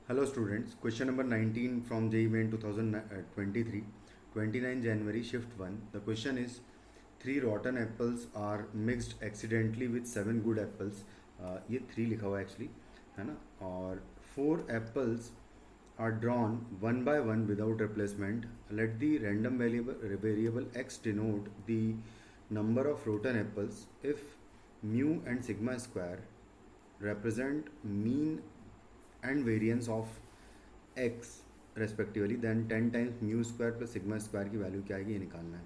Hello students, question number 19 from JEE Main 2023, 29 January shift 1. The question is 3 rotten apples are mixed accidentally with 7 good apples. ये 3 लिखा हुआ है actually, है ना. और 4 apples are drawn one by one without replacement. Let the random variable x denote the number of rotten apples if mu and sigma square represent mean and variance of x respectively then 10 times mu square plus sigma square की value क्या आएगी ये निकालना है.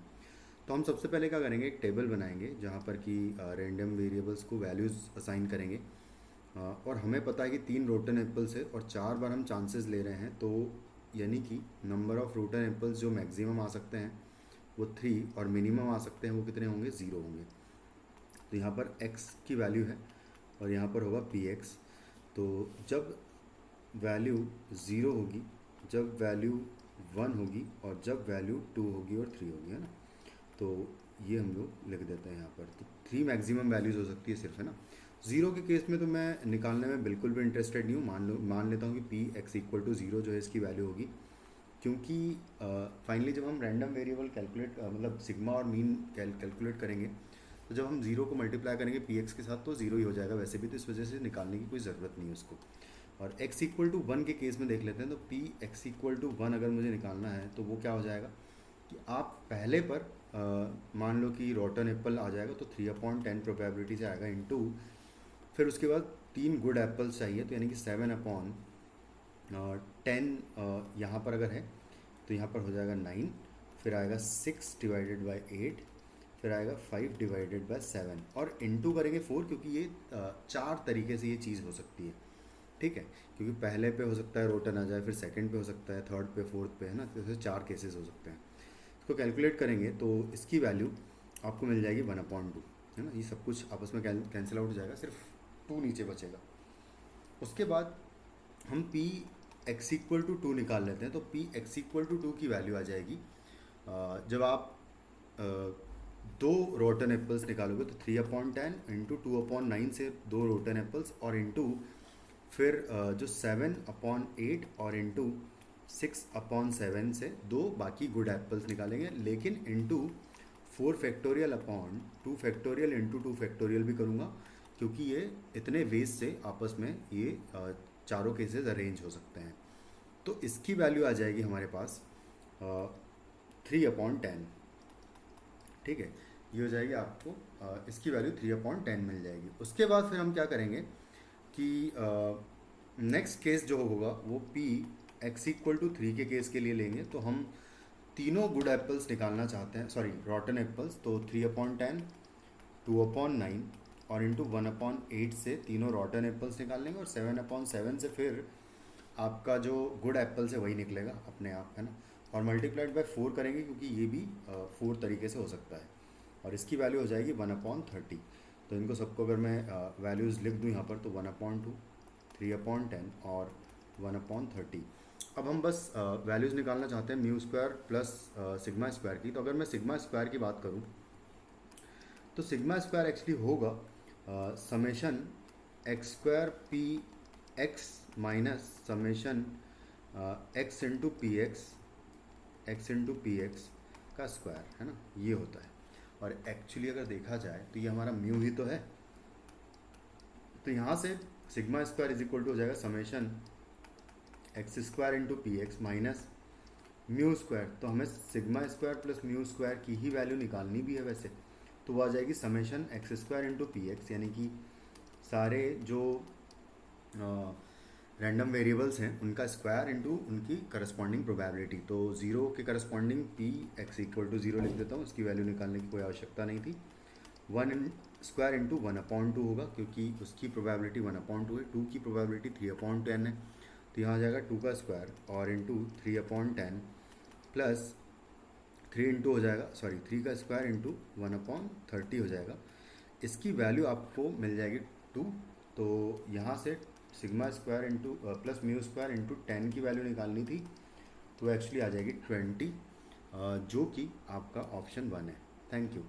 तो हम सबसे पहले क्या करेंगे, एक टेबल बनाएंगे जहाँ पर कि रैंडम वेरिएबल्स को वैल्यूज़ असाइन करेंगे. और हमें पता है कि 3 रोटन एप्पल्स है और 4 बार हम चांसेस ले रहे हैं, तो यानी कि नंबर ऑफ रोटन एप्पल्स जो मैक्सिमम आ सकते हैं वो 3 और मिनिमम आ सकते हैं वो कितने होंगे, 0 होंगे. तो यहाँ पर x की वैल्यू है और यहाँ पर होगा px. तो जब वैल्यू 0 होगी, जब वैल्यू 1 होगी और जब वैल्यू 2 होगी और 3 होगी, है ना. तो ये हम लोग लिख देते हैं यहाँ पर. तो 3 मैक्सिमम वैल्यूज़ हो सकती है सिर्फ, है ना. 0 के केस में तो मैं निकालने में बिल्कुल भी इंटरेस्टेड नहीं हूँ. मान लेता हूँ कि पी एक्स इक्वल टू 0 जो है इसकी वैल्यू होगी, क्योंकि फाइनली जब हम रैंडम वेरिएबल कैलकुलेट मतलब सिग्मा और मीन कैलकुलेट करेंगे तो जब हम 0 को मल्टीप्लाई करेंगे पी एक्स के साथ तो 0 ही हो जाएगा वैसे भी. तो इस वजह से निकालने की कोई ज़रूरत नहीं है उसको. और x इक्वल टू 1 के केस में देख लेते हैं. तो p x इक्वल टू 1 अगर मुझे निकालना है तो वो क्या हो जाएगा कि आप पहले पर मान लो कि रोटन एप्पल आ जाएगा तो 3/10 प्रोबेबिलिटी से आएगा इनटू, फिर उसके बाद 3 गुड एप्पल्स चाहिए तो यानी कि 7/10 यहाँ पर अगर है तो यहाँ पर हो जाएगा 9, फिर आएगा 6 डिवाइडेड बाई 8, फिर आएगा 5 डिवाइडेड बाई 7 और इनटू करेंगे 4, क्योंकि ये 4 तरीके से ये चीज़ हो सकती है. ठीक है, क्योंकि पहले पे हो सकता है रोटन आ जाए, फिर सेकंड पे हो सकता है, थर्ड पे, फोर्थ पे, है ना. तो ऐसे 4 केसेस हो सकते हैं. इसको कैलकुलेट करेंगे तो इसकी वैल्यू आपको मिल जाएगी 1/2, है ना. ये सब कुछ आपस में कैंसिल आउट हो जाएगा, सिर्फ 2 नीचे बचेगा. उसके बाद हम पी एक्स इक्वल टू 2 निकाल लेते हैं. तो पी एक्स इक्वल टू 2 की वैल्यू आ जाएगी जब आप 2 रोटन एप्पल्स निकालोगे तो 3/10 इंटू 2/9 से 2 रोटन एप्पल्स और इंटू फिर जो 7/8 और इंटू 6/7 से 2 बाकी गुड एप्पल्स निकालेंगे, लेकिन into 4 factorial upon 2 factorial into 2 factorial भी करूँगा, क्योंकि ये इतने वेज से आपस में ये चारों केसेस अरेंज हो सकते हैं. तो इसकी वैल्यू आ जाएगी हमारे पास 3/10. ठीक है, ये हो जाएगी आपको इसकी वैल्यू 3/10 मिल जाएगी. उसके बाद फिर हम क्या करेंगे कि नेक्स्ट केस जो होगा वो p x इक्वल टू 3 के केस के लिए लेंगे. तो हम तीनों गुड एप्पल्स निकालना चाहते हैं, सॉरी रॉटन एप्पल्स. तो 3/10, 2/9 और इंटू 1/8 से तीनों रॉटन एप्पल्स निकाल लेंगे और 7/7 से फिर आपका जो गुड एप्पल्स है वही निकलेगा अपने आप, है ना. और मल्टीप्लाइड बाय 4 करेंगे क्योंकि ये भी 4 तरीके से हो सकता है. और इसकी वैल्यू हो जाएगी 1/30. तो इनको सबको अगर मैं वैल्यूज़ लिख दूँ यहाँ पर तो 1/2, 3/10 और 1/30. अब हम बस वैल्यूज़ निकालना चाहते हैं mu square plus sigma square की. तो अगर मैं सिग्मा स्क्वायर की बात करूँ तो सिग्मा स्क्वायर एक्चुअली होगा summation x square P x minus summation x into p x का स्क्वायर, है ना. ये होता है. और एक्चुअली अगर देखा जाए तो ये हमारा म्यू ही तो है. तो यहाँ से sigma square is equal to हो जाएगा summation x square into p x minus mu square. तो हमें sigma square plus mu square की ही वैल्यू निकालनी भी है वैसे. तो वो आ जाएगी summation x square into p x, यानी कि सारे जो रैंडम वेरिएबल्स हैं उनका स्क्वायर इंटू उनकी करस्पॉन्डिंग प्रोबेबिलिटी. तो 0 के corresponding p x equal to 0 लिख देता हूँ. उसकी वैल्यू निकालने की कोई आवश्यकता नहीं थी. 1 स्क्वायर इंटू 1/2 होगा क्योंकि उसकी प्रोबेबिलिटी 1/2 है. 2 की प्रोबेबिलिटी 3/10 है. तो यहाँ आ जाएगा 2 का स्क्वायर और इंटू 3/10 प्लस 3 इंटू हो जाएगा, सॉरी 3 का स्क्वायर इंटू 1/30 हो जाएगा. इसकी वैल्यू आपको मिल जाएगी 2. तो यहाँ से sigma square into plus mu square into 10 की वैल्यू निकालनी थी तो एक्चुअली आ जाएगी 20, जो कि आपका ऑप्शन 1 है. Thank you.